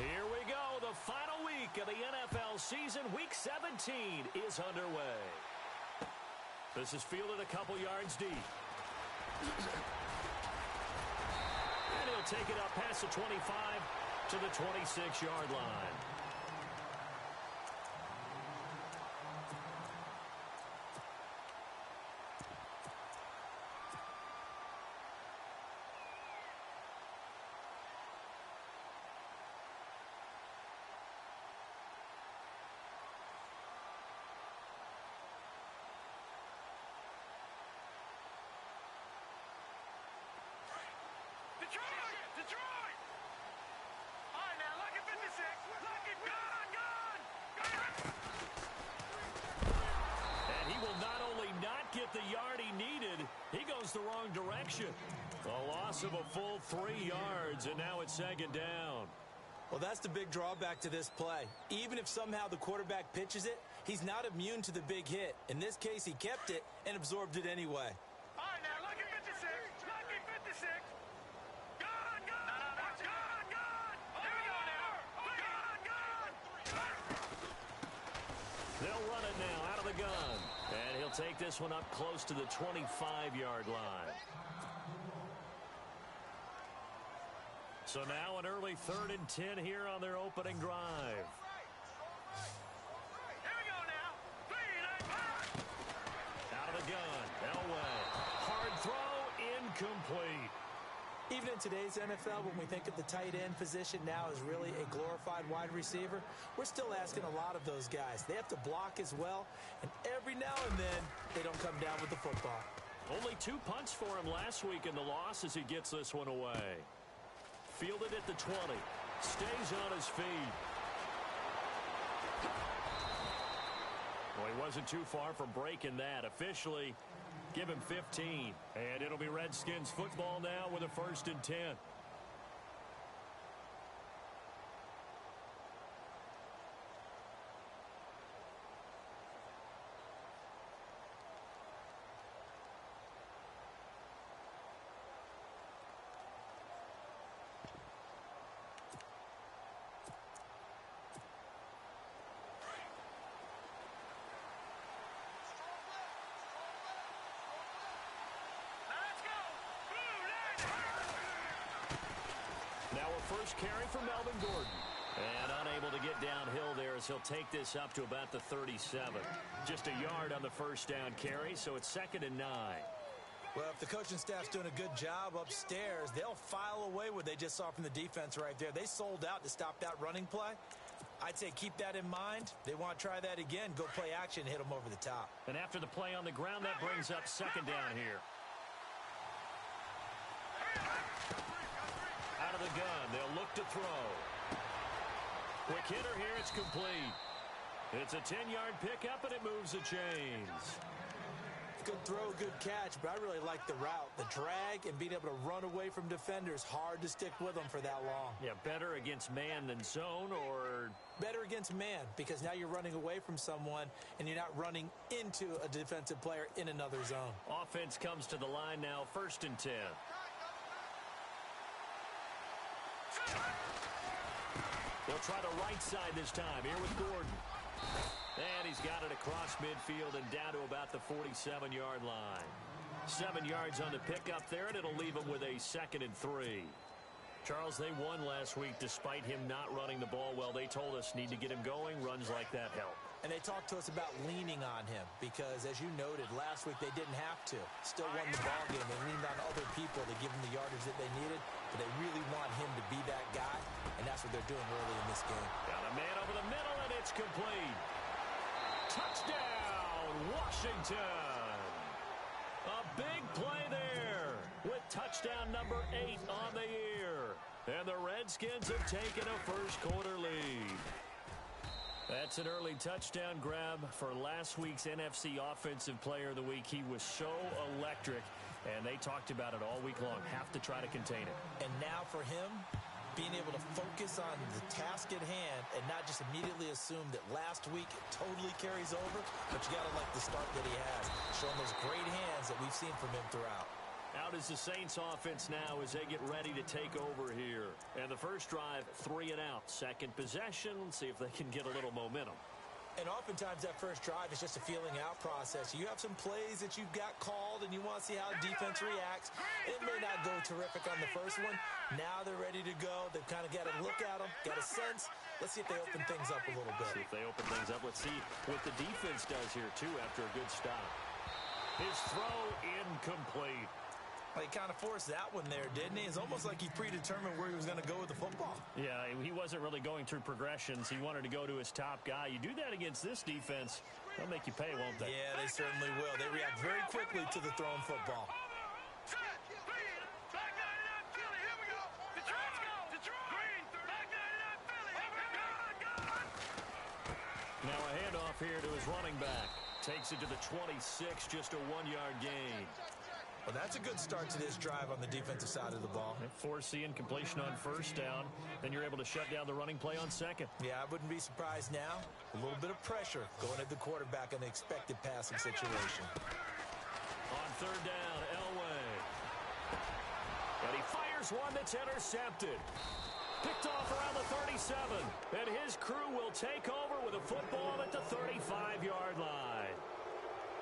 Here we go. The final week of the NFL season. Week 17 is underway. This is fielded a couple yards deep. And he'll take it up past the 25 to the 26-yard line. Detroit! All right, now, lucky 56. Lucky, gone! And he will not only not get the yard he needed, he goes the wrong direction. A loss of a full 3 yards, and now it's second down. Well, that's the big drawback to this play. Even if somehow the quarterback pitches it, he's not immune to the big hit. In this case, he kept it and absorbed it anyway. All right, now, lucky 56. Lucky 56. Gone! Here we go now. Gone! They'll run it now out of the gun. And he'll take this one up close to the 25-yard line. So now an early 3rd and 10 here on their opening drive. Here we go now. 3, 9, 5. Out of the gun. Elway. Hard throw. Incomplete. Even in today's NFL, when we think of the tight end position now as really a glorified wide receiver, we're still asking a lot of those guys. They have to block as well, and every now and then, they don't come down with the football. Only 2 punts for him last week in the loss as he gets this one away. Fielded at the 20. Stays on his feet. Well, he wasn't too far from breaking that. Officially, give him 15. And it'll be Redskins football now with a 1st and 10. First carry for Melvin Gordon. And unable to get downhill there as he'll take this up to about the 37. Just a yard on the first down carry, so it's 2nd and 9. Well, if the coaching staff's doing a good job upstairs, they'll file away what they just saw from the defense right there. They sold out to stop that running play. I'd say keep that in mind. They want to try that again. Go play action, hit them over the top. And after the play on the ground, that brings up 2nd down here. Out of the gun, they'll look to throw. Quick hitter here, it's complete. It's a 10-yard pickup, and it moves the chains. Good throw, good catch, but I really like the route. The drag and being able to run away from defenders, hard to stick with them for that long. Yeah, better against man than zone, or? Better against man, because now you're running away from someone, and you're not running into a defensive player in another zone. Offense comes to the line now, 1st and 10. They'll try the right side this time here with Gordon. And he's got it across midfield and down to about the 47-yard line. 7 yards on the pickup there, and it'll leave him with a 2nd and 3. Charles, they won last week despite him not running the ball well. They told us need to get him going. Runs like that help. And they talked to us about leaning on him because, as you noted, last week they didn't have to. Still won the ball game. They leaned on other people to give them the yardage that they needed, but they really want him to be that guy, and that's what they're doing early in this game. Got a man over the middle, and it's complete. Touchdown, Washington. A big play there with touchdown number 8 on the year. And the Redskins have taken a first-quarter lead. That's an early touchdown grab for last week's NFC Offensive Player of the Week. He was so electric, and they talked about it all week long. Have to try to contain it. And now for him, being able to focus on the task at hand and not just immediately assume that last week totally carries over, but you got to like the start that he has, showing those great hands that we've seen from him throughout. Out is the Saints offense now as they get ready to take over here. And the first drive, 3 and out. Second possession, see if they can get a little momentum. And oftentimes that first drive is just a feeling out process. You have some plays that you've got called and you want to see how the defense reacts. It may not go terrific on the first one. Now they're ready to go. They've kind of got a look at them, got a sense. Let's see if they open things up a little bit. See if they open things up. Let's see what the defense does here, too, after a good stop. His throw incomplete. Well, he kind of forced that one there, didn't he? It's almost like he predetermined where he was going to go with the football. Yeah, he wasn't really going through progressions. He wanted to go to his top guy. You do that against this defense, they'll make you pay, won't they? Yeah, they certainly will. They react very quickly to the thrown football. Now a handoff here to his running back. Takes it to the 26, just a 1-yard gain. Well, that's a good start to this drive on the defensive side of the ball. Force the incompletion on first down. Then you're able to shut down the running play on second. Yeah, I wouldn't be surprised now. A little bit of pressure going at the quarterback in the expected passing situation. On third down, Elway. And he fires one that's intercepted. Picked off around the 37. And his crew will take over with a football at the 35-yard line.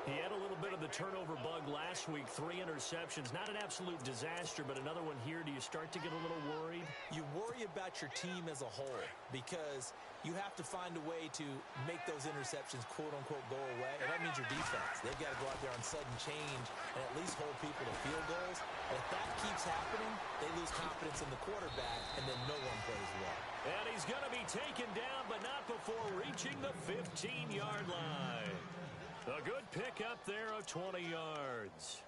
He had a little bit of the turnover bug last week, 3 interceptions. Not an absolute disaster, but another one here. Do you start to get a little worried? You worry about your team as a whole because you have to find a way to make those interceptions, quote-unquote, go away. And that means your defense. They've got to go out there on sudden change and at least hold people to field goals. And if that keeps happening, they lose confidence in the quarterback, and then no one plays well. And he's going to be taken down, but not before reaching the 15-yard line. A good pick up there of 20 yards.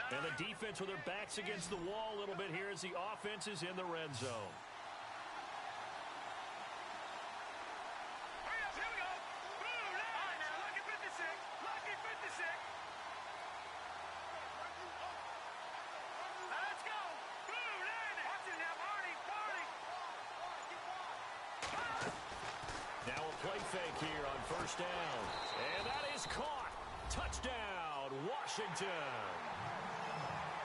And the defense with their backs against the wall a little bit here as the offense is in the red zone. Here we go. Boom, now, lucky 56. Lucky 56. Let's go. Boom, landed. Watch it now, Barney. Now a play fake here on first down. And that is caught. Touchdown, Washington.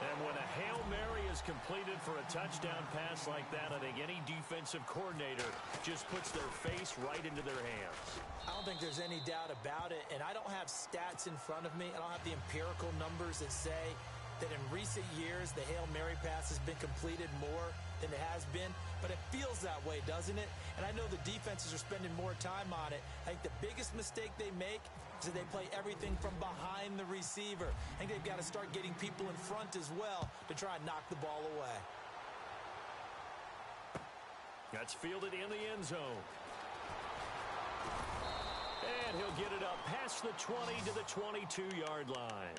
And when a Hail Mary is completed for a touchdown pass like that, I think any defensive coordinator just puts their face right into their hands. I don't think there's any doubt about it, and I don't have stats in front of me. I don't have the empirical numbers that say that in recent years the Hail Mary pass has been completed more than it has been, but it feels that way, doesn't it? And I know the defenses are spending more time on it. I think the biggest mistake they make is that they play everything from behind the receiver. I think they've got to start getting people in front as well to try and knock the ball away. That's fielded in the end zone. And he'll get it up past the 20 to the 22-yard line.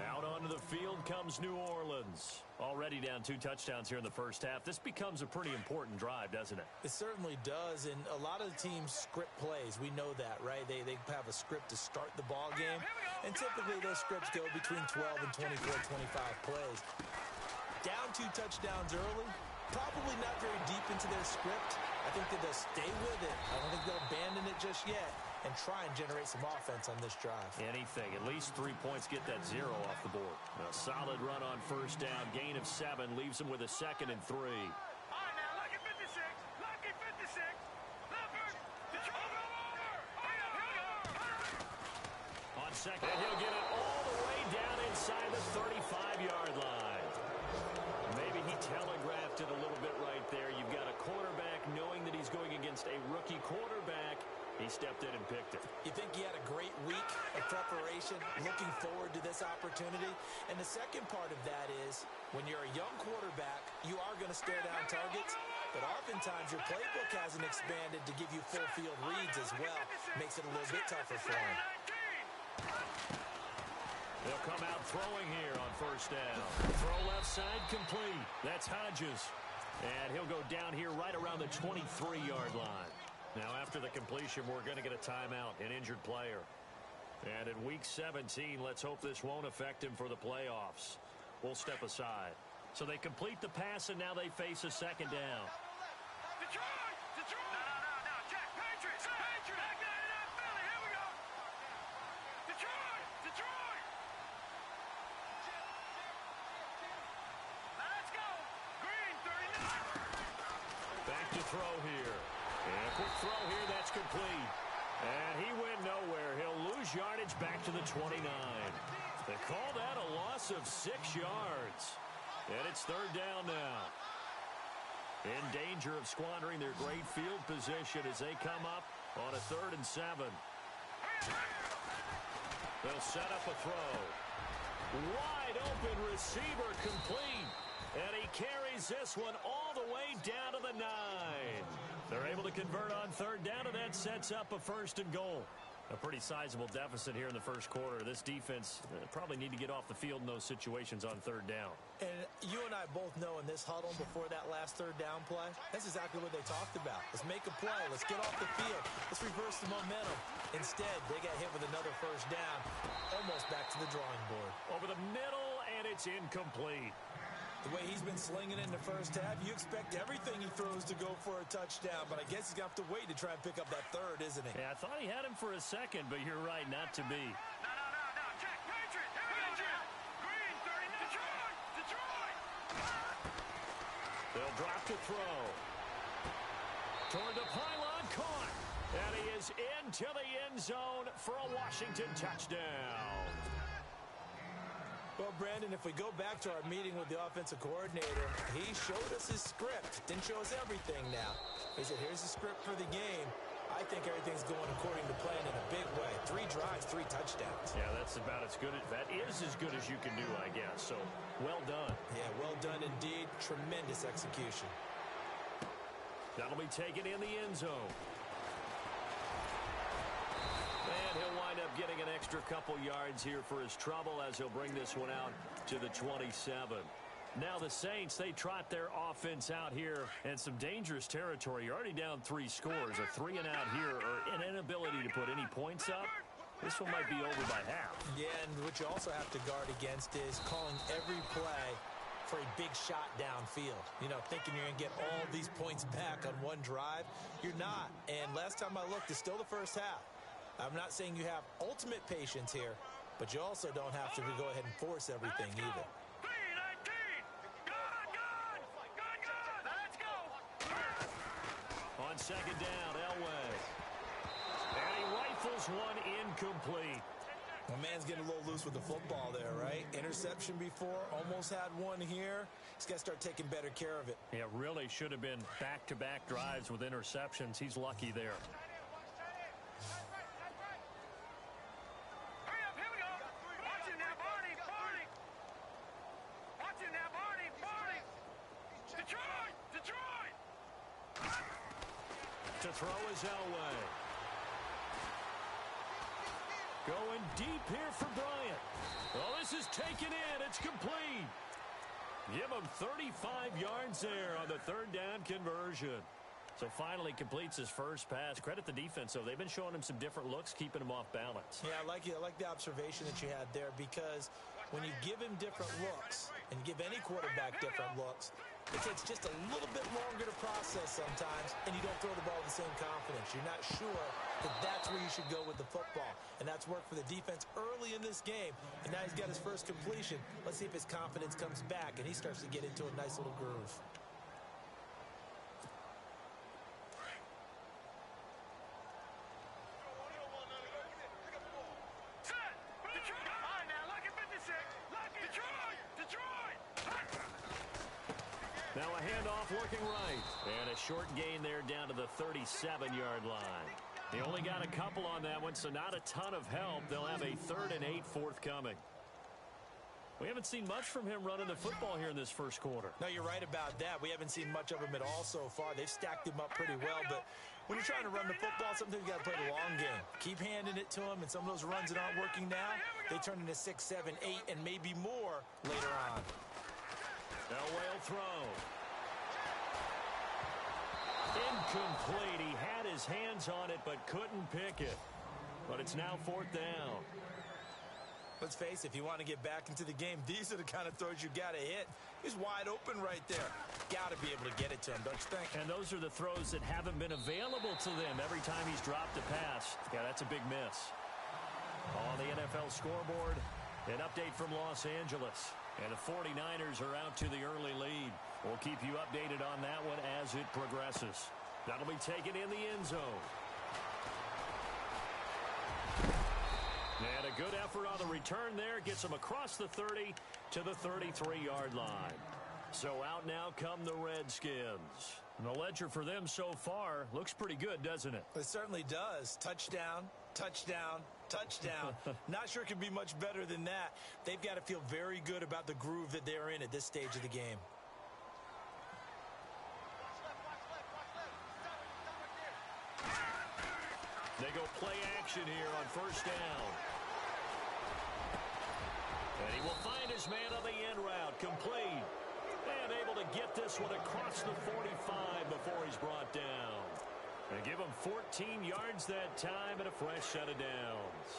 Out onto the field comes New Orleans. Already down 2 touchdowns here in the first half. This becomes a pretty important drive, doesn't it? It certainly does, and a lot of the teams script plays. We know that, right? They have a script to start the ball game, and typically those scripts go between 12 and 24, 25 plays. Down 2 touchdowns early, probably not very deep into their script. I think that they'll stay with it. I don't think they'll abandon it just yet and try and generate some offense on this drive. Anything. At least 3 points, get that 0 off the board. A solid run on first down. Gain of 7 leaves them with a 2nd and 3. All right, now, lucky 56. Lucky 56. Leopard. The over. On second, and he'll get it all the way down inside the 35-yard line. Maybe he telegraphed it a little bit right there. You've got a quarterback knowing that he's going against a rookie quarterback. He stepped in and picked it. You think he had a great week of preparation, looking forward to this opportunity? And the second part of that is, when you're a young quarterback, you are going to stare down targets, but oftentimes your playbook hasn't expanded to give you full field reads as well. Makes it a little bit tougher for him. They'll come out throwing here on first down. Throw left side complete. That's Hodges. And he'll go down here right around the 23-yard line. Now, after the completion, we're going to get a timeout, an injured player. And in Week 17, let's hope this won't affect him for the playoffs. We'll step aside. So they complete the pass, and now they face a 2nd down. Detroit! Detroit! No, Jack, Patriots! Patriots! Back 99 Philly, here we go! Detroit! Detroit! throw here. And a quick throw here, that's complete. And he went nowhere. He'll lose yardage back to the 29. They call that a loss of 6 yards. And it's third down now. In danger of squandering their great field position as they come up on a 3rd and 7. They'll set up a throw. Wide open receiver complete. And he carries this one all the way down to the 9. They're able to convert on 3rd down, and that sets up a 1st and goal. A pretty sizable deficit here in the first quarter. This defense probably need to get off the field in those situations on 3rd down. And you and I both know in this huddle before that last 3rd down play, that's exactly what they talked about. Let's make a play. Let's get off the field. Let's reverse the momentum. Instead, they got hit with another 1st down, almost back to the drawing board. Over the middle, and it's incomplete. The way he's been slinging in the first half, you expect everything he throws to go for a touchdown, but I guess he's going to have to wait to try and pick up that 3rd, isn't he? Yeah, I thought he had him for a second, but you're right, not to be. No. Check. Patriot. Patriot. Green. 30. Detroit. They'll drop to throw. Toward the pylon, caught. And he is into the end zone for a Washington touchdown. Well, Brandon, if we go back to our meeting with the offensive coordinator, he showed us his script. Didn't show us everything now. He said, here's the script for the game. I think everything's going according to plan in a big way. 3 drives, 3 touchdowns. Yeah, that's about as good. That is as good as you can do, I guess. So, well done. Yeah, well done indeed. Tremendous execution. That'll be taken in the end zone. And he'll wind up getting an extra couple yards here for his trouble as he'll bring this one out to the 27. Now the Saints, they trot their offense out here in some dangerous territory. You're already down 3 scores, a 3-and-out here, or an inability to put any points up. This one might be over by half. Yeah, and what you also have to guard against is calling every play for a big shot downfield. You know, thinking you're going to get all these points back on one drive. You're not. And last time I looked, it's still the first half. I'm not saying you have ultimate patience here, but you also don't have to go ahead and force everything either. On 2nd down, Elway. And he rifles one incomplete. My man's getting a little loose with the football there, right? Interception before, almost had one here. He's got to start taking better care of it. Yeah, really should have been back-to-back drives with interceptions. He's lucky there. To throw is Elway. Going deep here for Bryant. Well, this is taken in. It's complete. Give him 35 yards there on the 3rd down conversion. So finally completes his first pass. Credit the defense, though. They've been showing him some different looks, keeping him off balance. Yeah, I like the observation that you had there, because when you give him different looks and give any quarterback different looks, it takes just a little bit longer to process sometimes, and you don't throw the ball with the same confidence. You're not sure that that's where you should go with the football, and that's worked for the defense early in this game, and now he's got his first completion. Let's see if his confidence comes back, and he starts to get into a nice little groove. Now a handoff working right. And a short gain there down to the 37-yard line. He only got a couple on that one, so not a ton of help. They'll have a 3rd and 8 forthcoming. We haven't seen much from him running the football here in this first quarter. No, you're right about that. We haven't seen much of him at all so far. They've stacked him up pretty well, but when you're trying to run the football, sometimes you got to play the long game. Keep handing it to him, and some of those runs that aren't working now, they turn into 6, 7, 8, and maybe more later on. Elway will throw. Incomplete. He had his hands on it, but couldn't pick it. But it's now 4th down. Let's face it, if you want to get back into the game, these are the kind of throws you got to hit. He's wide open right there. Got to be able to get it to him, don't you think? And those are the throws that haven't been available to them every time he's dropped a pass. Yeah, that's a big miss. On the NFL scoreboard, an update from Los Angeles. And the 49ers are out to the early lead. We'll keep you updated on that one as it progresses. That'll be taken in the end zone. And a good effort on the return there. Gets him across the 30 to the 33-yard line. So out now come the Redskins. And the ledger for them so far looks pretty good, doesn't it? It certainly does. Touchdown, touchdown, touchdown. Not sure it can be much better than that. They've got to feel very good about the groove that they're in at this stage of the game. They go play action here on first down. And he will find his man on the end route, complete. And able to get this one across the 45 before he's brought down. And give him 14 yards that time and a fresh set of downs.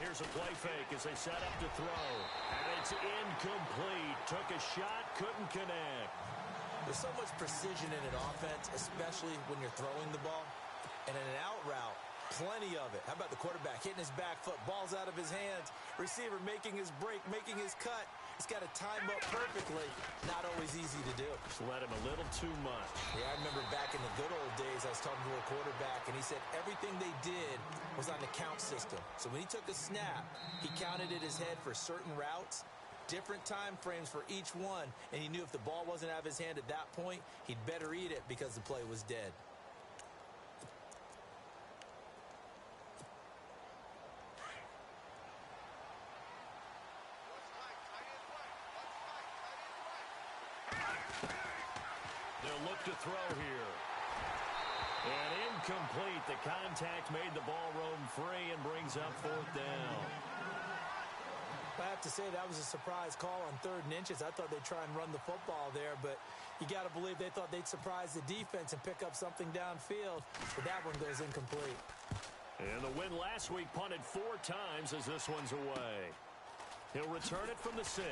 Here's a play fake as they set up to throw. And it's incomplete. Took a shot, couldn't connect. There's so much precision in an offense, especially when you're throwing the ball. And in an out route, plenty of it. How about the quarterback hitting his back foot, ball's out of his hands, receiver making his break, making his cut. He's got to time up perfectly. Not always easy to do. Just let him a little too much. Yeah, I remember back in the good old days, I was talking to a quarterback, and he said everything they did was on the count system. So when he took a snap, he counted in his head for certain routes, different time frames for each one, and he knew if the ball wasn't out of his hand at that point, he'd better eat it because the play was dead. They'll look to throw here. And incomplete. The contact made the ball roam free and brings up fourth down. I have to say that was a surprise call on 3rd and inches. I thought they'd try and run the football there, but you got to believe they thought they'd surprise the defense and pick up something downfield. But that one goes incomplete. And the win last week punted 4 times as this one's away. He'll return it from the 6.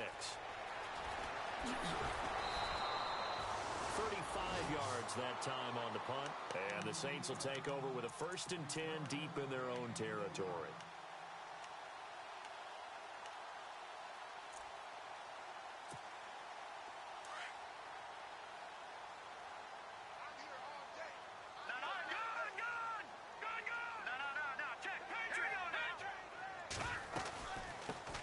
35 yards that time on the punt. And the Saints will take over with a 1st and 10 deep in their own territory.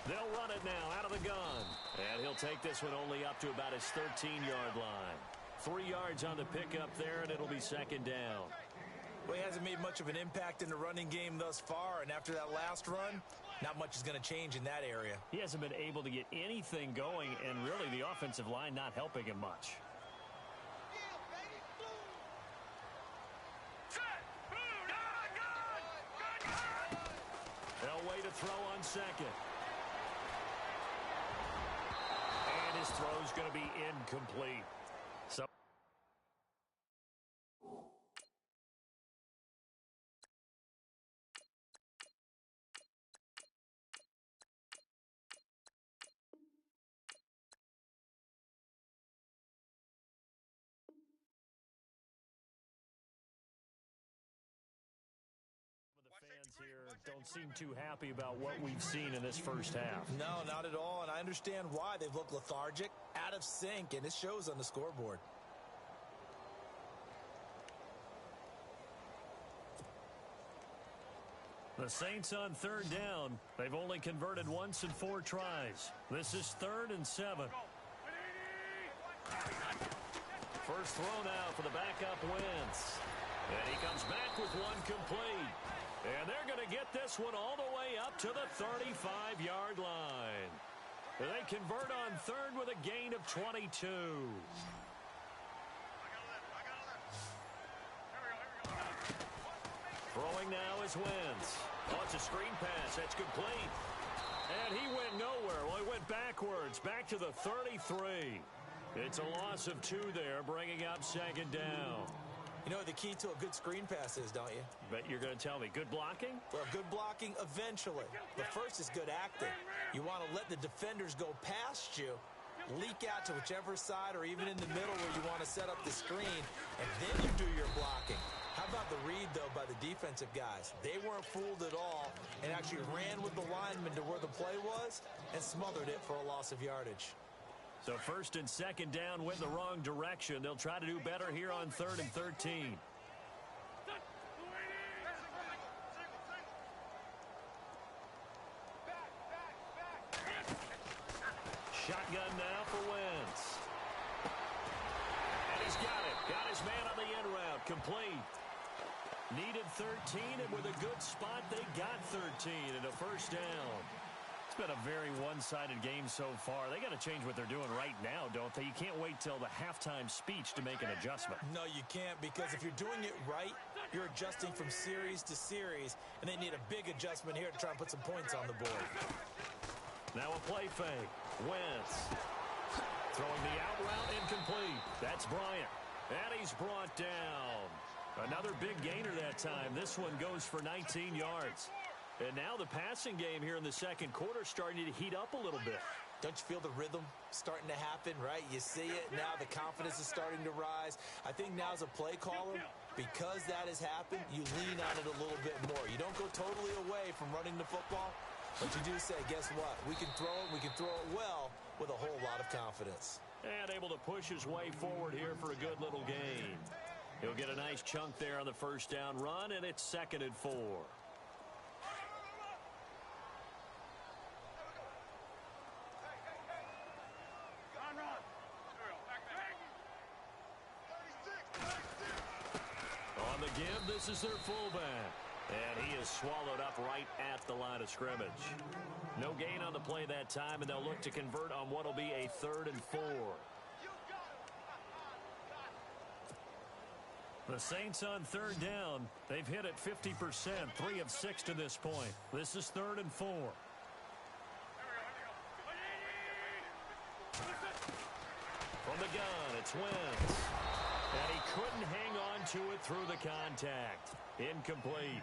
They'll run it now out of the gun. And he'll take this one only up to about his 13-yard line. 3 yards on the pickup there, and it'll be 2nd down. Well, he hasn't made much of an impact in the running game thus far, and after that last run, not much is going to change in that area. He hasn't been able to get anything going, and really the offensive line not helping him much. They'll wait to throw on 2nd. And his throw's going to be incomplete. So here don't seem too happy about what we've seen in this first half. No, not at all, and I understand why. They've looked lethargic, out of sync, and it shows on the scoreboard. The Saints on 3rd down. They've only converted once in 4 tries. This is 3rd and 7. First throw now for the backup Wentz. And he comes back with one complete. And they're going to get this one all the way up to the 35-yard line. They convert on 3rd with a gain of 22. Throwing now is Wentz. Oh, it's a screen pass. That's complete. And he went nowhere. Well, he went backwards, back to the 33. It's a loss of 2 there, bringing up 2nd down. You know what the key to a good screen pass is, don't you? Bet you're going to tell me. Good blocking? Well, good blocking eventually. The first is good acting. You want to let the defenders go past you, leak out to whichever side or even in the middle where you want to set up the screen, and then you do your blocking. How about the read, though, by the defensive guys? They weren't fooled at all and actually ran with the lineman to where the play was and smothered it for a loss of yardage. So first and second down went the wrong direction. They'll try to do better here on 3rd and 13. Shotgun now for Wentz. And he's got it. Got his man on the end route. Complete. Needed 13, and with a good spot, they got 13 and a first down. It's been a very one-sided game so far. They got to change what they're doing right now, don't they? You can't wait till the halftime speech to make an adjustment. No, you can't, because if you're doing it right, you're adjusting from series to series, and they need a big adjustment here to try and put some points on the board. Now a play fake. Wentz throwing the out route incomplete. That's Bryant. And he's brought down. Another big gainer that time. This one goes for 19 yards. And now the passing game here in the second quarter is starting to heat up a little bit. Don't you feel the rhythm starting to happen, right? You see it. Now the confidence is starting to rise. I think now as a play caller, because that has happened, you lean on it a little bit more. You don't go totally away from running the football, but you do say, guess what? We can throw it. We can throw it well with a whole lot of confidence. And able to push his way forward here for a good little gain. He'll get a nice chunk there on the first down run, and it's 2nd and 4. On the give, this is their fullback. And he is swallowed up right at the line of scrimmage. No gain on the play that time, and they'll look to convert on what will be a 3rd and 4. The Saints on 3rd down. They've hit it 50%, 3 of 6 to this point. This is 3rd and 4. From the gun, it's Wentz. And he couldn't hang on to it through the contact. Incomplete.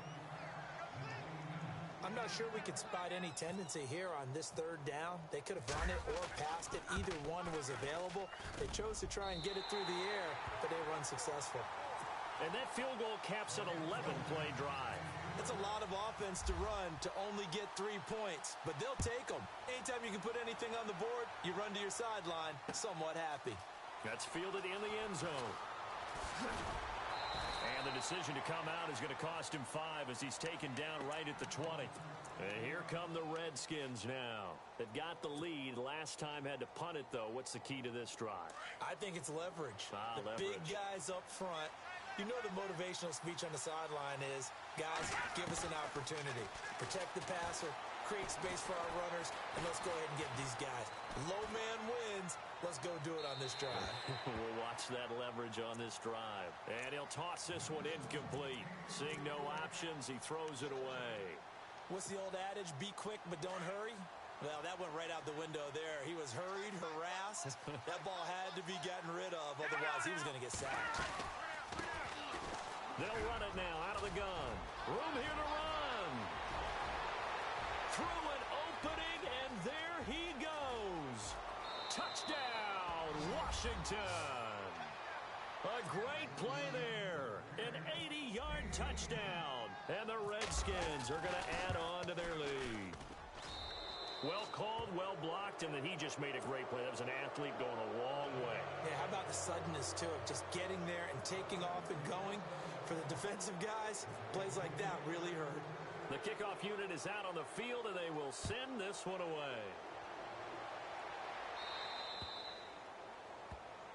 I'm not sure we could spot any tendency here on this 3rd down. They could have run it or passed it. Either one was available. They chose to try and get it through the air, but they were unsuccessful. And that field goal caps an 11-play drive. It's a lot of offense to run to only get 3 points, but they'll take them. Anytime you can put anything on the board, you run to your sideline somewhat happy. That's fielded in the end zone. And the decision to come out is going to cost him 5 as he's taken down right at the 20. And here come the Redskins now. They've got the lead. Last time had to punt it, though. What's the key to this drive? I think it's leverage. The leverage. Big guys up front. You know the motivational speech on the sideline is, guys, give us an opportunity. Protect the passer, create space for our runners, and let's go ahead and get these guys. Low man wins. Let's go do it on this drive. We'll watch that leverage on this drive. And he'll toss this one incomplete. Seeing no options, he throws it away. What's the old adage? Be quick, but don't hurry. Well, that went right out the window there. He was hurried, harassed. That ball had to be gotten rid of. Otherwise, he was going to get sacked. They'll run it now out of the gun. Room here to run. Through an opening, and there he goes. Touchdown, Washington. A great play there. An 80-yard touchdown. And the Redskins are going to add on to their lead. Well called, well blocked, and then he just made a great play. That was an athlete going a long way. Yeah, how about the suddenness, too, of just getting there and taking off and going? For the defensive guys, plays like that really hurt. The kickoff unit is out on the field, and they will send this one away.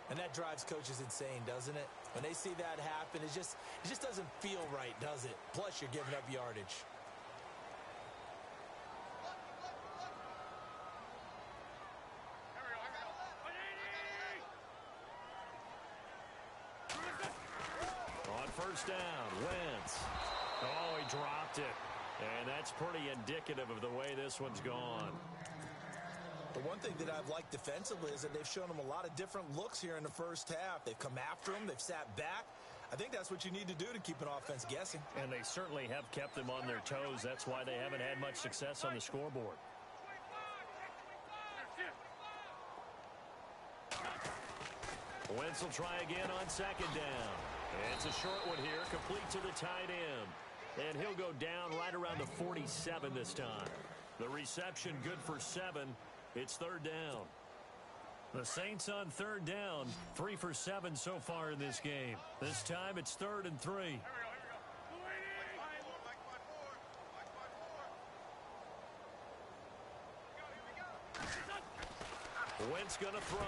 And that drives coaches insane, doesn't it? When they see that happen, it just doesn't feel right, does it? Plus, you're giving up yardage. First down, Wentz. Oh, he dropped it. And that's pretty indicative of the way this one's gone. The one thing that I've liked defensively is that they've shown him a lot of different looks here in the first half. They've come after him. They've sat back. I think that's what you need to do to keep an offense guessing. And they certainly have kept them on their toes. That's why they haven't had much success on the scoreboard. Wentz will try again on second down. It's a short one here, complete to the tight end. And he'll go down right around the 47 this time. The reception good for 7. It's third down. The Saints on third down, 3 for 7 so far in this game. This time it's 3rd and 3. Wentz going to throw.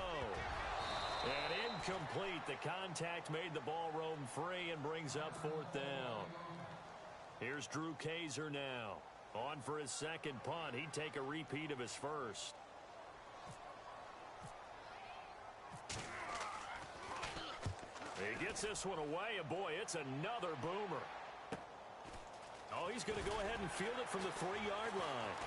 And incomplete. The contact made the ball roam free and brings up 4th down. Here's Drew Kaiser now. On for his second punt. He'd take a repeat of his first. He gets this one away, and boy, it's another boomer. Oh, he's going to go ahead and field it from the 3-yard line.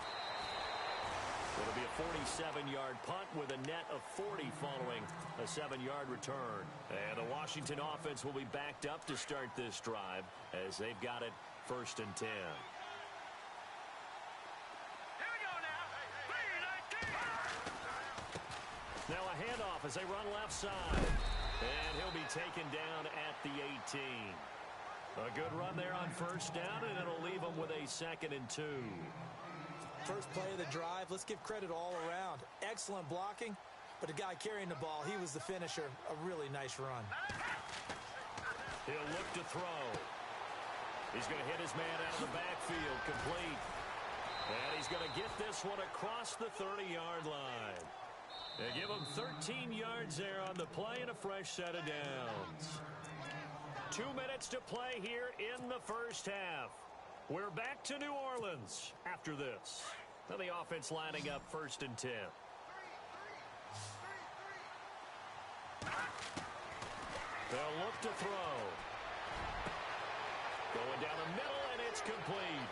It'll be a 47-yard punt with a net of 40 following a 7-yard return. And the Washington offense will be backed up to start this drive as they've got it 1st and 10. Now a handoff as they run left side. And he'll be taken down at the 18. A good run there on 1st down, and it'll leave him with a 2nd and 2. First play of the drive, let's give credit all around. Excellent blocking, but the guy carrying the ball, he was the finisher. A really nice run. He'll look to throw. He's going to hit his man out of the backfield, complete. And he's going to get this one across the 30-yard line. They give him 13 yards there on the play and a fresh set of downs. 2 minutes to play here in the first half. We're back to New Orleans after this. Now the offense lining up 1st and 10. They'll look to throw. Going down the middle, and it's complete.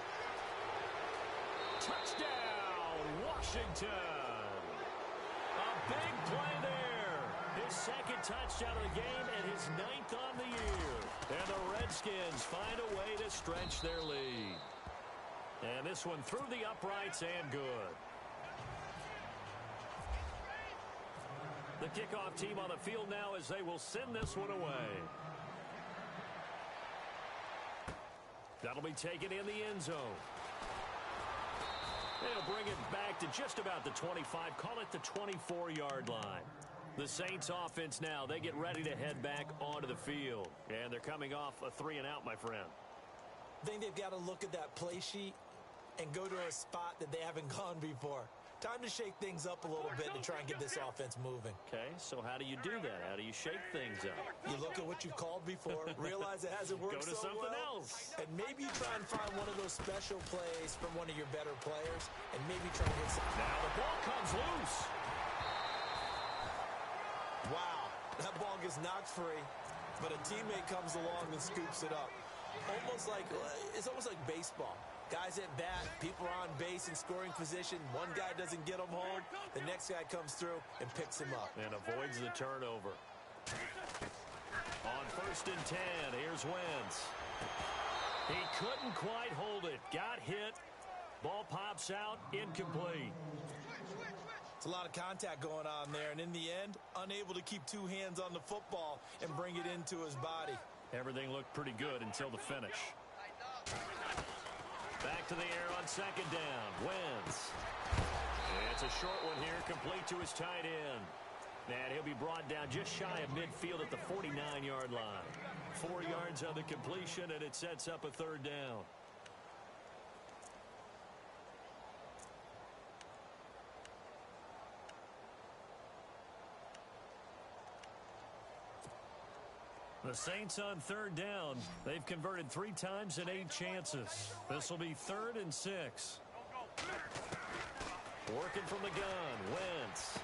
Touchdown, Washington. A big play there. His 2nd touchdown of the game and his 9th on the year. And the Redskins find a way to stretch their lead. And this one through the uprights and good. The kickoff team on the field now as they will send this one away. That'll be taken in the end zone. They'll bring it back to just about the 25, call it the 24-yard line. The Saints offense now, they get ready to head back onto the field. And they're coming off a 3-and-out, my friend. I think they've got to look at that play sheet and go to a spot that they haven't gone before. Time to shake things up a little bit to try and get this offense moving. Okay, so how do you do that? How do you shake things up? You look at what you've called before, realize it hasn't worked Go to so something well, else. and maybe try and find one of those special plays from one of your better players, and maybe try and hit something. Now the ball comes loose. Wow, that ball gets knocked free, but a teammate comes along and scoops it up. It's almost like baseball. Guys at bat, people are on base in scoring position. One guy doesn't get them home. The next guy comes through and picks him up. And avoids the turnover. On 1st and 10, here's Wentz. He couldn't quite hold it. Got hit. Ball pops out, incomplete. It's a lot of contact going on there, and in the end, unable to keep 2 hands on the football and bring it into his body. Everything looked pretty good until the finish. Back to the air on 2nd down. Wentz. It's a short one here, complete to his tight end. And he'll be brought down just shy of midfield at the 49-yard line. 4 yards on the completion, and it sets up a 3rd down. The Saints on 3rd down. They've converted 3 times in 8 chances. This will be 3rd and 6. Working from the gun, Wentz.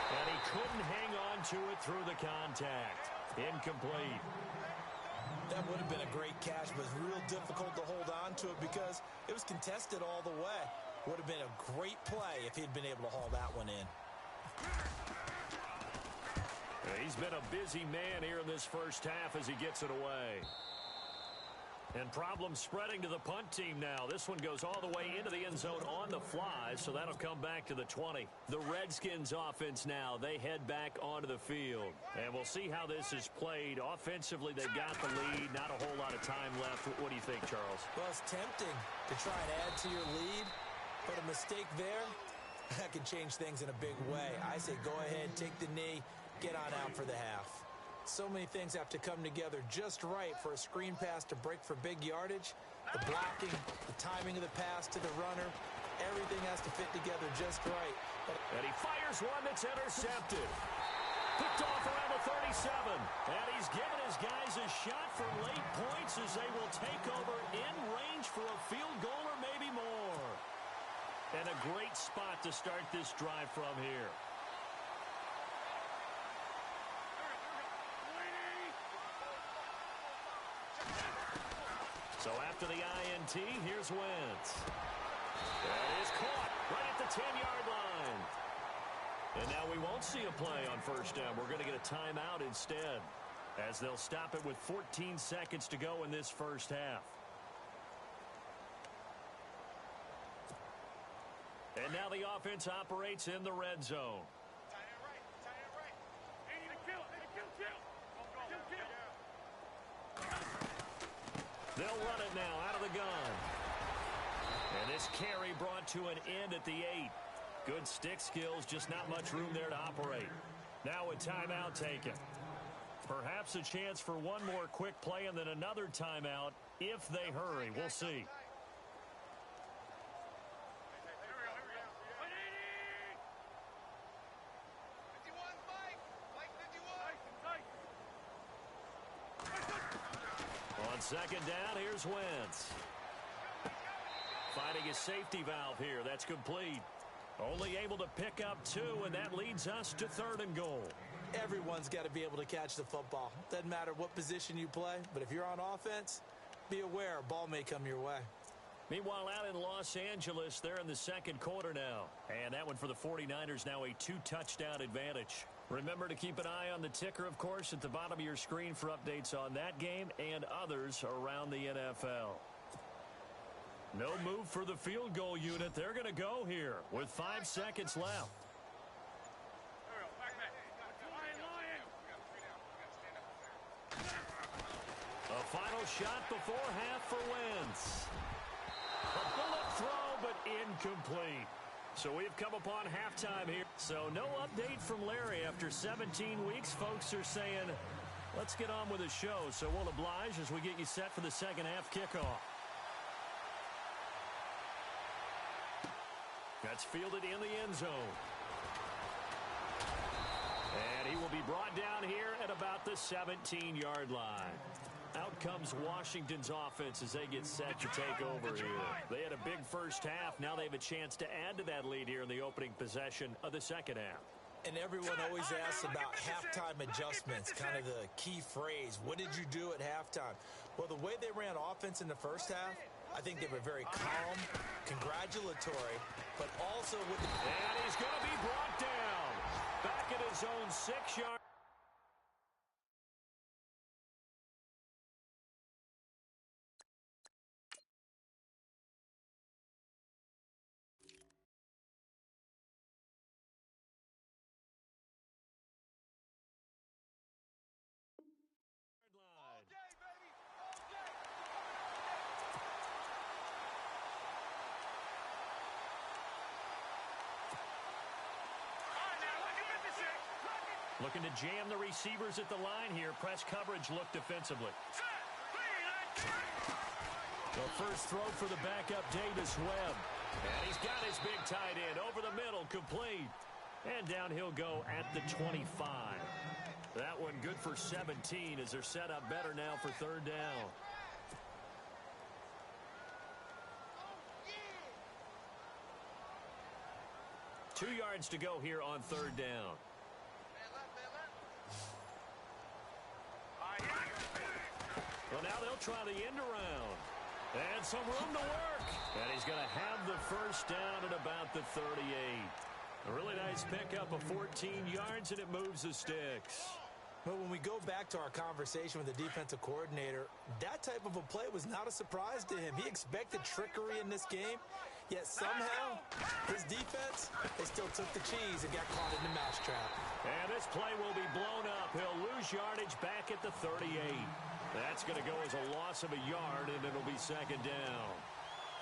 And he couldn't hang on to it through the contact. Incomplete. That would have been a great catch, but it's real difficult to hold on to it because it was contested all the way. Would have been a great play if he'd been able to haul that one in. He's been a busy man here in this first half as he gets it away. And problems spreading to the punt team now. This one goes all the way into the end zone on the fly, so that'll come back to the 20. The Redskins offense now, they head back onto the field. And we'll see how this is played. Offensively, they've got the lead. Not a whole lot of time left. What do you think, Charles? Well, it's tempting to try and add to your lead, but a mistake there That can change things in a big way. I say go ahead, take the knee, get on out for the half. So many things have to come together just right for a screen pass to break for big yardage. The blocking, the timing of the pass to the runner, everything has to fit together just right. And he fires one that's intercepted. Picked off around the 37. And he's given his guys a shot for late points as they will take over in range for a field goal or maybe more. And a great spot to start this drive from here. So after the INT, here's Wentz. That is caught right at the 10-yard line. And now we won't see a play on first down. We're going to get a timeout instead, as they'll stop it with 14 seconds to go in this first half. And now the offense operates in the red zone. They'll run it now out of the gun. And this carry brought to an end at the 8. Good stick skills, just not much room there to operate. Now a timeout taken. Perhaps a chance for one more quick play and then another timeout if they hurry. We'll see. On second down, here's Wentz. Finding a safety valve here. That's complete. Only able to pick up 2, and that leads us to 3rd and goal. Everyone's got to be able to catch the football. Doesn't matter what position you play, but if you're on offense, be aware a ball may come your way. Meanwhile, out in Los Angeles, they're in the second quarter now. And that one for the 49ers, now a 2-touchdown advantage. Remember to keep an eye on the ticker, of course, at the bottom of your screen for updates on that game and others around the NFL. No move for the field goal unit. They're going to go here with 5 seconds left. A final shot before half for Wentz. A bullet throw, but incomplete. So we've come upon halftime here. So no update from Larry after 17 weeks. Folks are saying, let's get on with the show. So we'll oblige as we get you set for the second half kickoff. That's fielded in the end zone. And he will be brought down here at about the 17-yard line. Out comes Washington's offense as they get set to take over here. They had a big first half. Now they have a chance to add to that lead here in the opening possession of the second half. And everyone always asks about halftime adjustments, kind of the key phrase. What did you do at halftime? Well, the way they ran offense in the first half, I think they were very calm, congratulatory, but also with the... And he's going to be brought down. Back at his own 6-yard. Looking to jam the receivers at the line here. Press coverage look defensively. The first throw for the backup, Davis Webb. And he's got his big tight end over the middle, complete. And down he'll go at the 25. That one good for 17 as they're set up better now for third down. Two yards to go here on third down. Well, now they'll try the end around. And some room to work. And he's going to have the first down at about the 38. A really nice pickup of 14 yards, and it moves the sticks. But when we go back to our conversation with the defensive coordinator, that type of a play was not a surprise to him. He expected trickery in this game, yet somehow his defense, they still took the cheese and got caught in the mousetrap. And this play will be blown up. He'll lose yardage back at the 38. That's going to go as a loss of a yard, and it'll be second down.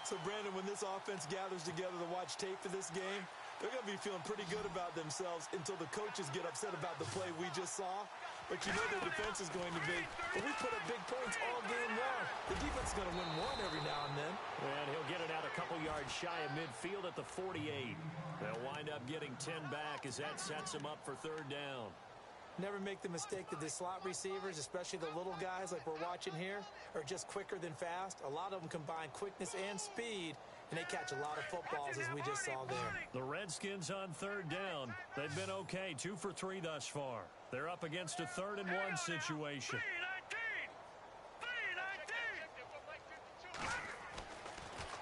So, Brandon, when this offense gathers together to watch tape for this game, They're going to be feeling pretty good about themselves until the coaches get upset about the play we just saw. But you know their defense is going to be. But we put up big points all game long. The defense is going to win one every now and then. And he'll get it out a couple yards shy of midfield at the 48. They'll wind up getting 10 back as that sets them up for third down. Never make the mistake that the slot receivers, especially the little guys like we're watching here, are just quicker than fast. A lot of them combine quickness and speed, and they catch a lot of footballs as we just saw there. The Redskins on third down. They've been okay, 2 for 3 thus far. They're up against a 3rd and 1 situation.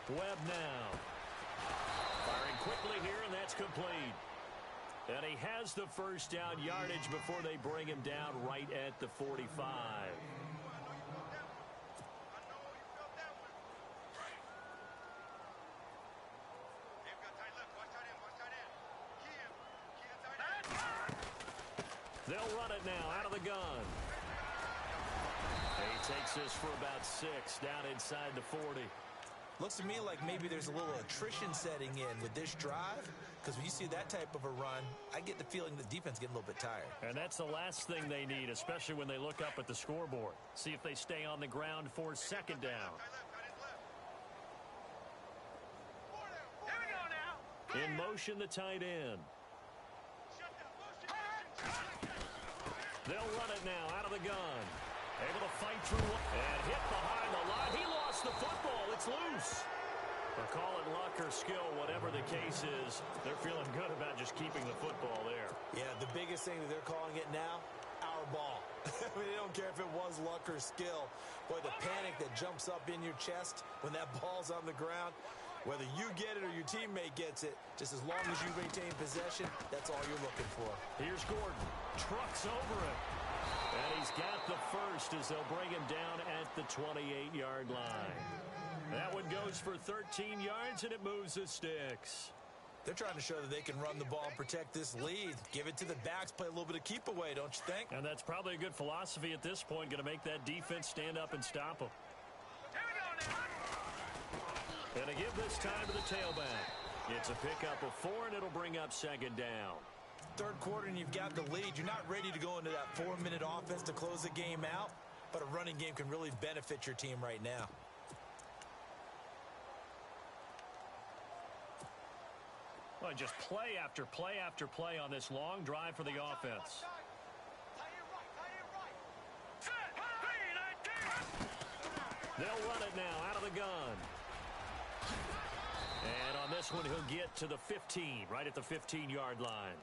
Webb now. Firing quickly here, and that's complete. And he has the first down yardage before they bring him down right at the 45. They'll run it now out of the gun. He takes this for about 6 down inside the 40. Looks to me like maybe there's a little attrition setting in with this drive, because when you see that type of a run, I get the feeling the defense getting a little bit tired. And that's the last thing they need, especially when they look up at the scoreboard. See if they stay on the ground for 2nd down. Here we go now. In motion, the tight end. They'll run it now out of the gun. Able to fight through and hit behind the line. He lost the football. It's loose. Or call it luck or skill, whatever the case is. They're feeling good about just keeping the football there. Yeah, the biggest thing that they're calling it now, our ball. I mean, they don't care if it was luck or skill. Boy, the panic that jumps up in your chest when that ball's on the ground, whether you get it or your teammate gets it, just as long as you retain possession, that's all you're looking for. Here's Gordon. Trucks over it. And he's got the first as they'll bring him down at the 28-yard line. That one goes for 13 yards, and it moves the sticks. They're trying to show that they can run the ball and protect this lead. Give it to the backs, play a little bit of keep away, don't you think? And that's probably a good philosophy at this point, going to make that defense stand up and stop them. Here we go now. And to give this time to the tailback. It's a pickup of 4, and it'll bring up 2nd down. Third quarter and you've got the lead. You're not ready to go into that 4-minute offense to close the game out, but a running game can really benefit your team right now. Well, just play after play after play on this long drive for the offense. They'll run it now out of the gun. And on this one, he'll get to the 15, right at the 15-yard line.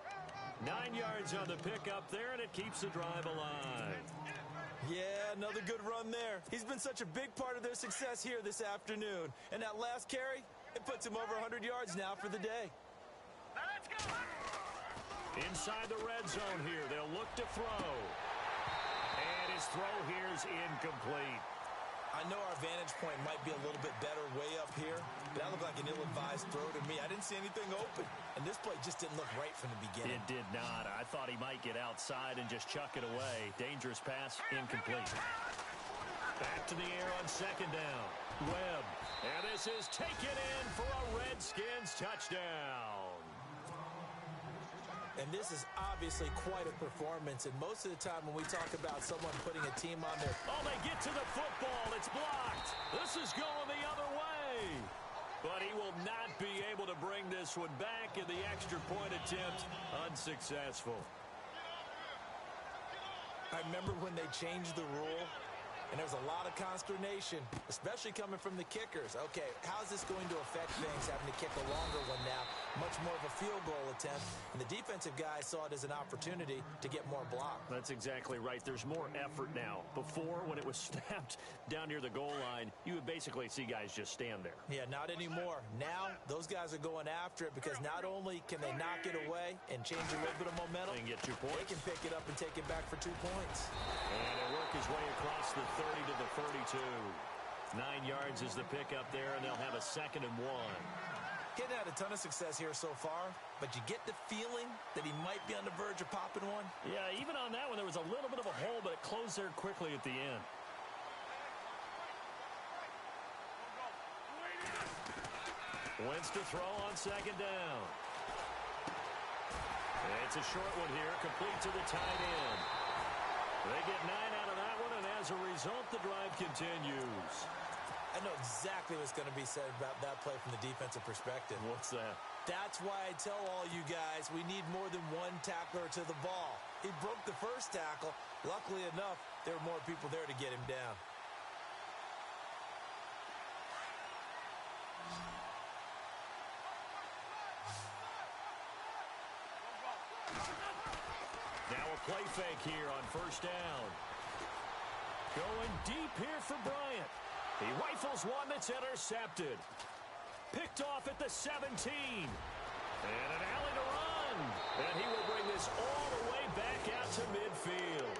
9 yards on the pickup there, and it keeps the drive alive. Yeah, another good run there. He's been such a big part of their success here this afternoon. And that last carry, it puts him over 100 yards now for the day. Now let's go. Inside the red zone here, they'll look to throw. And his throw here is incomplete. I know our vantage point might be a little bit better way up here, but that looked like an ill-advised throw to me. I didn't see anything open, and this play just didn't look right from the beginning. It did not. I thought he might get outside and just chuck it away. Dangerous pass, incomplete. Back to the air on 2nd down. Webb. And this is taken in for a Redskins touchdown. And this is obviously quite a performance. And most of the time when we talk about someone putting a team on their... Oh, they get to the football. It's blocked. This is going the other way. But he will not be able to bring this one back, and the extra point attempt unsuccessful. I remember when they changed the rule, and there's a lot of consternation, especially coming from the kickers. Okay, how's this going to affect things, having to kick a longer one now? Much more of a field goal attempt. And the defensive guys saw it as an opportunity to get more block. That's exactly right. There's more effort now. Before, when it was snapped down near the goal line, you would basically see guys just stand there. Yeah, not anymore. Now, those guys are going after it because not only can they knock it away and change a little bit of momentum, They can get 2 points. they can pick it up and take it back for 2 points. And he'll work his way across the 30 to the 32. 9 yards is the pickup there, and they'll have a 2nd and 1. Getting had a ton of success here so far, but you get the feeling that he might be on the verge of popping one. Yeah, even on that one, there was a little bit of a hole, but it closed there quickly at the end. Wentz to throw on 2nd down. It's a short one here, complete to the tight end. They get 9 out of that one, and as a result, the drive continues. I know exactly what's going to be said about that play from the defensive perspective. What's that? That's why I tell all you guys we need more than one tackler to the ball. He broke the first tackle. Luckily enough, there were more people there to get him down. Now a play fake here on first down. Going deep here for Bryant. He rifles one that's intercepted. Picked off at the 17. And an alley to run. And he will bring this all the way back out to midfield.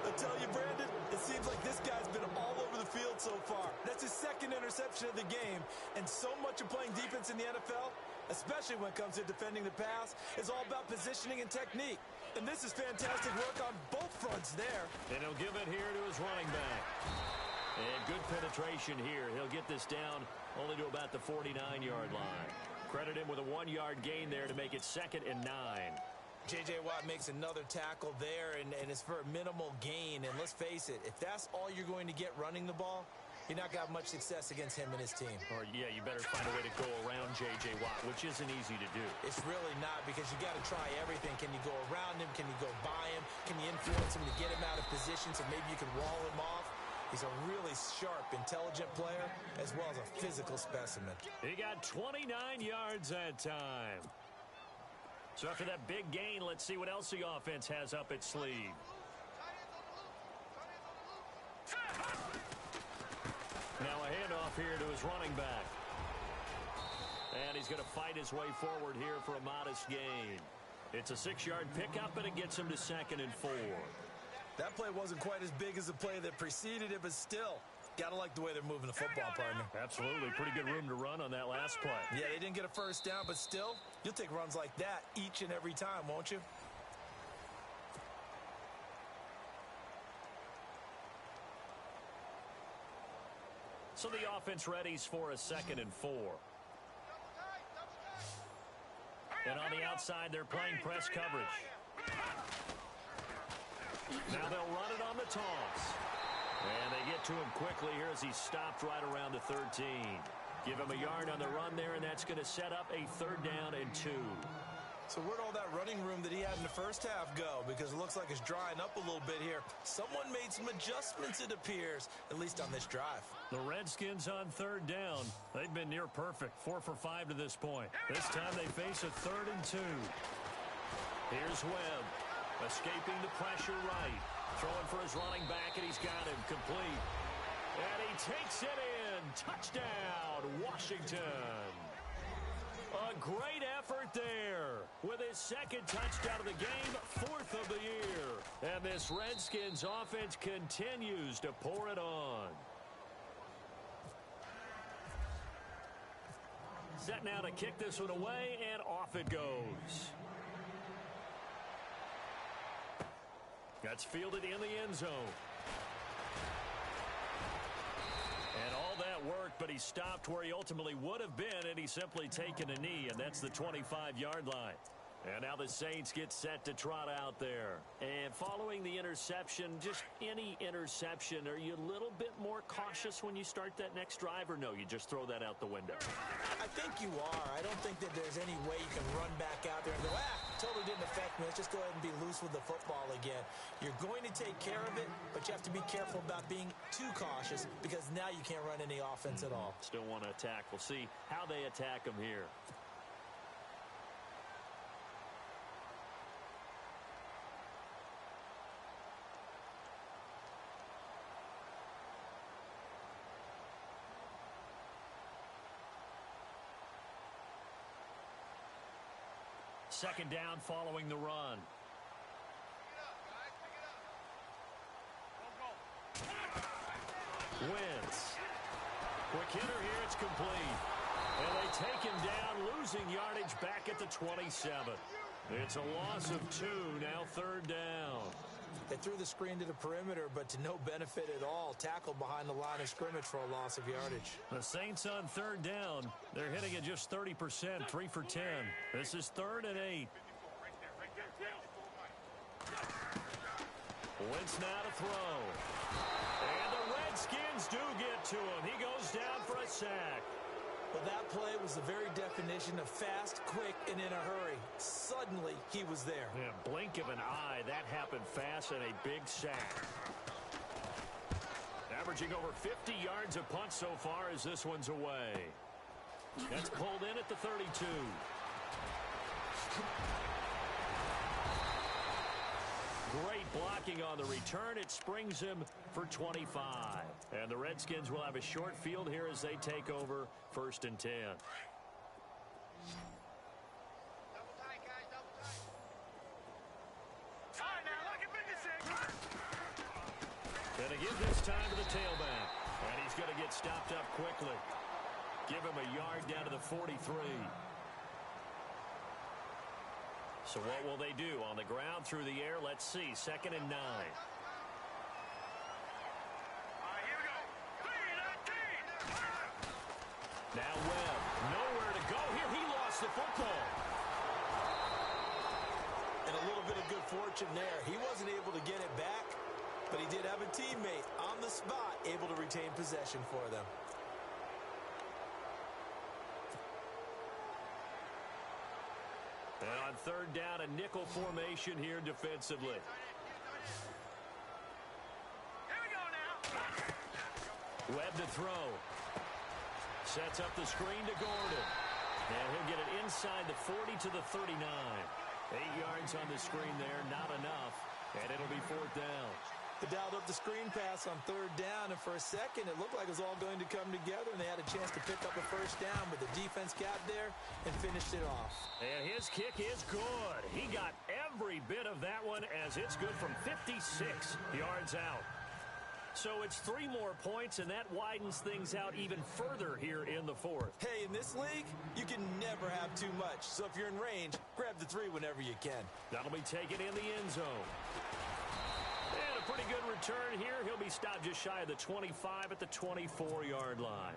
I tell you, Brandon, it seems like this guy's been all over the field so far. That's his second interception of the game. And so much of playing defense in the NFL, especially when it comes to defending the pass, is all about positioning and technique. And this is fantastic work on both fronts there. And he'll give it here to his running back. And good penetration here. He'll get this down only to about the 49-yard line. Credit him with a 1-yard gain there to make it 2nd and 9. J.J. Watt makes another tackle there, and it's for a minimal gain. And let's face it, if that's all you're going to get running the ball, you're not going to have much success against him and his team. Or, yeah, you better find a way to go around J.J. Watt, which isn't easy to do. It's really not, because you got to try everything. Can you go around him? Can you go by him? Can you influence him to get him out of position so maybe you can wall him off? He's a really sharp, intelligent player, as well as a physical specimen. He got 29 yards that time. So after that big gain, let's see what else the offense has up its sleeve. Now a handoff here to his running back. And he's going to fight his way forward here for a modest gain. It's a 6-yard pickup, and it gets him to 2nd and 4. That play wasn't quite as big as the play that preceded it, but still, got to like the way they're moving the football, partner. Absolutely. Pretty good room to run on that last play. Yeah, they didn't get a first down, but still, you'll take runs like that each and every time, won't you? So the offense readies for a 2nd and 4. And on the outside, they're playing press coverage. Now they'll run it on the toss. And they get to him quickly here as he stopped right around the 13. Give him a yard on the run there, and that's going to set up a 3rd down and 2. So where'd all that running room that he had in the first half go? Because it looks like it's drying up a little bit here. Someone made some adjustments, it appears, at least on this drive. The Redskins on 3rd down. They've been near perfect, 4 for 5 to this point. This time they face a 3rd and 2. Here's Webb, escaping the pressure right. Throwing for his running back, and he's got him complete. And he takes it in. Touchdown, Washington. A great effort there with his 2nd touchdown of the game, 4th of the year. And this Redskins offense continues to pour it on. Set now to kick this one away, and off it goes. That's fielded in the end zone. And all that work, but he stopped where he ultimately would have been, and he's simply taken a knee, and that's the 25-yard line. And now the Saints get set to trot out there. And following the interception, just any interception, are you a little bit more cautious when you start that next drive, or no, you just throw that out the window? I think you are. I don't think that there's any way you can run back out there and go, totally didn't affect me. Let's just go ahead and be loose with the football again. You're going to take care of it, but you have to be careful about being too cautious, because now you can't run any offense at all. Still want to attack. We'll see how they attack him here. Second down following the run. Wentz. Quick hitter here, it's complete. And they take him down, losing yardage back at the 27. It's a loss of 2, now 3rd down. They threw the screen to the perimeter, but to no benefit at all. Tackled behind the line of scrimmage for a loss of yardage. The Saints on 3rd down. They're hitting at just 30%, 3 for 10. This is 3rd and 8. Wentz now to throw. And the Redskins do get to him. He goes down for a sack. Well, that play was the very definition of fast, quick, and in a hurry. Suddenly, he was there. Yeah, blink of an eye. That happened fast and a big sack. Averaging over 50 yards a punt so far as this one's away. That's pulled in at the 32. Great blocking on the return. It springs him for 25. And the Redskins will have a short field here as they take over 1st and 10. Double tight, guys, double tight. All right, now, look at 56. Gonna give this time to the tailback. And he's going to get stopped up quickly. Give him a yard down to the 43. So what will they do? On the ground, through the air, let's see. 2nd and 9. All right, here we go. 3-19. Now Webb, nowhere to go here. He lost the football. And a little bit of good fortune there. He wasn't able to get it back, but he did have a teammate on the spot able to retain possession for them. And on 3rd down, a nickel formation here defensively. Here we go now. Webb to throw. Sets up the screen to Gordon. And he'll get it inside the 40 to the 39. 8 yards on the screen there, not enough. And it'll be 4th down. They dialed up the screen pass on 3rd down, and for a second, it looked like it was all going to come together, and they had a chance to pick up a 1st down, but the defense got there and finished it off. And his kick is good. He got every bit of that one as it's good from 56 yards out. So it's 3 more points, and that widens things out even further here in the 4th. Hey, in this league, you can never have too much. So if you're in range, grab the 3 whenever you can. That'll be taken in the end zone. And a pretty good return here. He'll be stopped just shy of the 25 at the 24-yard line.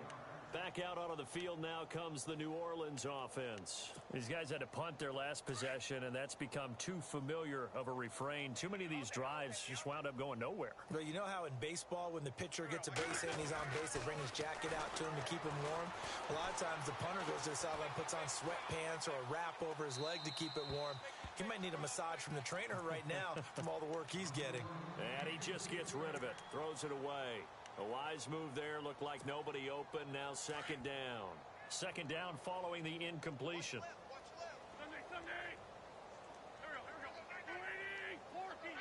Back out onto the field now comes the New Orleans offense. These guys had to punt their last possession, and that's become too familiar of a refrain. Too many of these drives just wound up going nowhere. But you know how in baseball, when the pitcher gets a base hit and he's on base, they bring his jacket out to him to keep him warm? A lot of times the punter goes to the sideline, puts on sweatpants or a wrap over his leg to keep it warm. He might need a massage from the trainer right now from all the work he's getting. And he just gets rid of it, throws it away. A wise move there, looked like nobody open, now 2nd down. 2nd down following the incompletion. Sunday. Here we go. 280, Porky,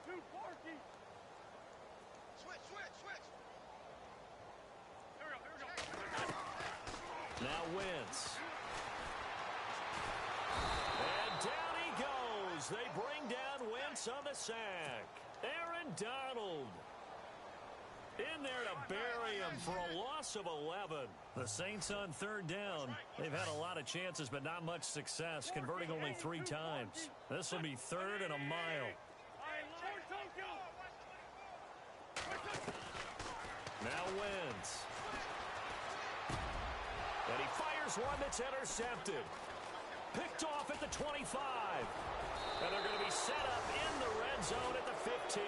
82, Porky. Switch. Here we go. Now Wentz. And down he goes. They bring down Wentz on the sack. Aaron Donald in there to bury him for a loss of 11. The Saints on 3rd down. They've had a lot of chances, but not much success, converting only 3 times. This will be 3rd and a mile. Now Wentz. And he fires one that's intercepted. Picked off at the 25. And they're going to be set up in the red zone at the 15.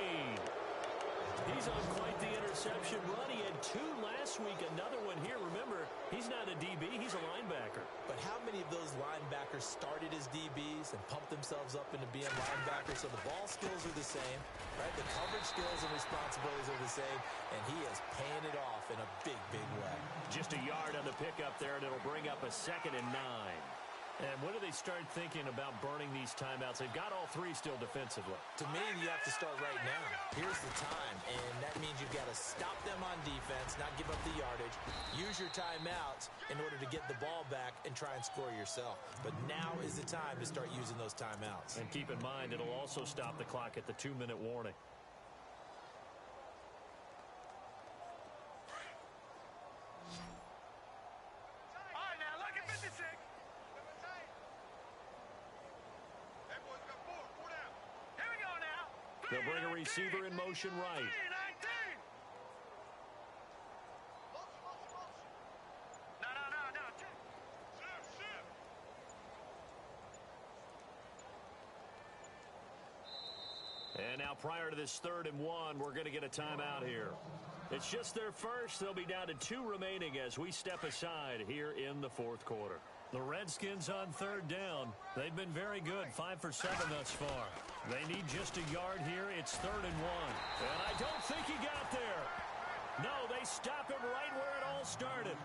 He's on quite the interception run. He had 2 last week, another one here. Remember, he's not a DB, he's a linebacker. But how many of those linebackers started as DBs and pumped themselves up into being linebackers? So the ball skills are the same, right? The coverage skills and responsibilities are the same, and he is paying it off in a big, big way. Just a yard on the pickup there, and it'll bring up a 2nd and 9. And when do they start thinking about burning these timeouts? They've got all 3 still defensively. To me, you have to start right now. Here's the time, and that means you've got to stop them on defense, not give up the yardage, use your timeouts in order to get the ball back and try and score yourself. But now is the time to start using those timeouts. And keep in mind, it'll also stop the clock at the 2-minute warning. All right, now look at 56. Here we go now. They'll bring a receiver in motion right. 3-19. No. Shift. And now prior to this 3rd and 1, we're going to get a timeout here. It's just their first. They'll be down to 2 remaining as we step aside here in the 4th quarter. The Redskins on 3rd down. They've been very good, 5 for 7 thus far. They need just a yard here. It's 3rd and 1. And I don't think he got there. No, they stop him right where it all started.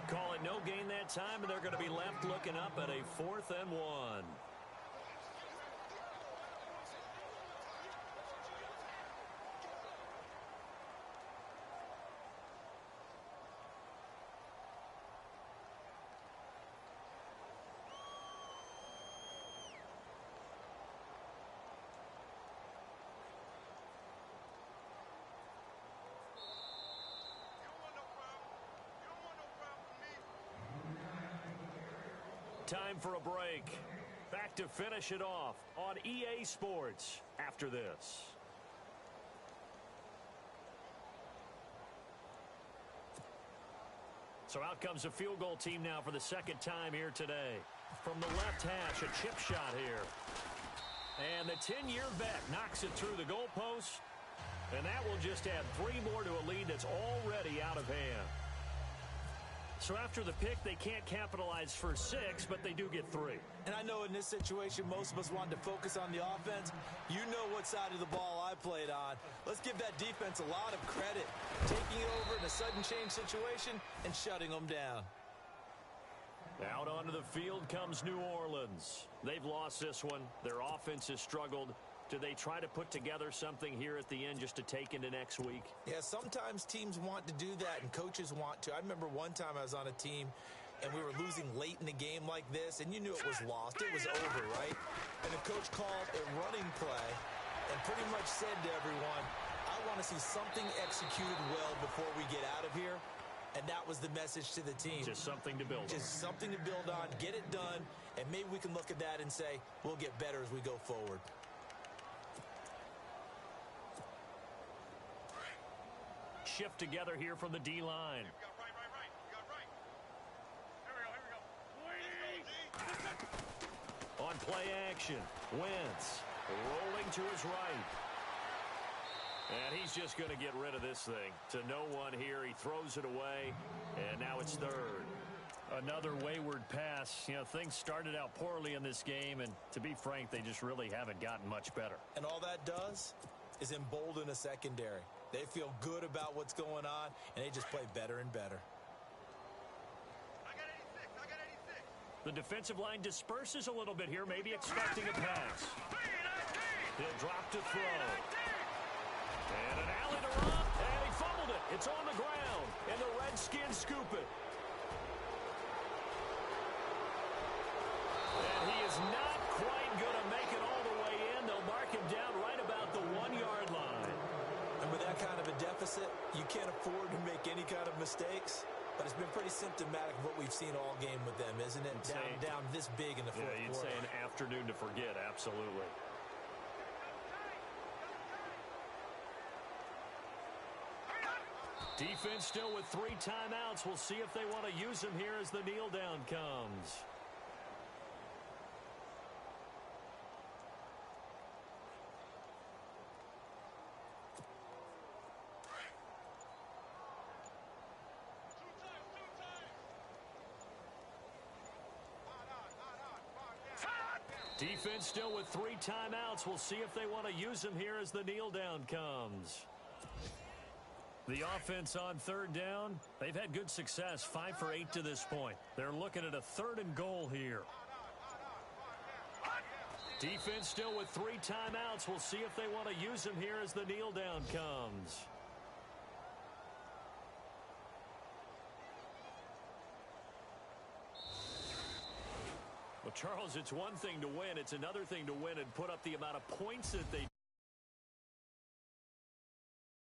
Call it no gain that time, and they're going to be left looking up at a 4th and 1. Time for a break. Back to finish it off on EA Sports after this. So out comes a field goal team now for the 2nd time here today. From the left hash, a chip shot here. And the 10-year bet knocks it through the goalpost. And that will just add 3 more to a lead that's already out of hand. So after the pick, they can't capitalize for 6, but they do get 3. And I know in this situation, most of us wanted to focus on the offense. You know what side of the ball I played on. Let's give that defense a lot of credit. Taking it over in a sudden change situation and shutting them down. Out onto the field comes New Orleans. They've lost this one. Their offense has struggled. Do they try to put together something here at the end just to take into next week? Yeah, sometimes teams want to do that and coaches want to. I remember one time I was on a team and we were losing late in the game like this, and you knew it was lost. It was over, right? And the coach called a running play and pretty much said to everyone, I want to see something executed well before we get out of here. And that was the message to the team. Just something to build on. Just something to build on, get it done, and maybe we can look at that and say, we'll get better as we go forward. Shift together here from the D-line. Right. You got right. Here we go. On play action, Wentz rolling to his right. And he's just going to get rid of this thing. To no one here, he throws it away, and now it's 3rd. Another wayward pass. You know, things started out poorly in this game, and to be frank, they just really haven't gotten much better. And all that does is embolden a secondary. They feel good about what's going on, and they just play better and better. I got 86. The defensive line disperses a little bit here, maybe expecting a pass. He'll drop to throw. And an alley to run, and he fumbled it. It's on the ground, and the Redskins scoop it. And he is not quite going to make it all the way in. They'll mark him down right about the 1-yard line. And with that kind of a deficit, you can't afford to make any kind of mistakes. But it's been pretty symptomatic of what we've seen all game with them, isn't it? Down this big in the fourth quarter. Yeah, you'd say an afternoon to forget, absolutely. Defense still with 3 timeouts. We'll see if they want to use them here as the kneel down comes. Defense still with 3 timeouts. We'll see if they want to use them here as the kneel down comes. The offense on 3rd down, they've had good success, 5 for 8 to this point. They're looking at a 3rd and goal here. Defense still with 3 timeouts. We'll see if they want to use them here as the kneel down comes. Well, Charles, it's one thing to win. It's another thing to win and put up the amount of points that they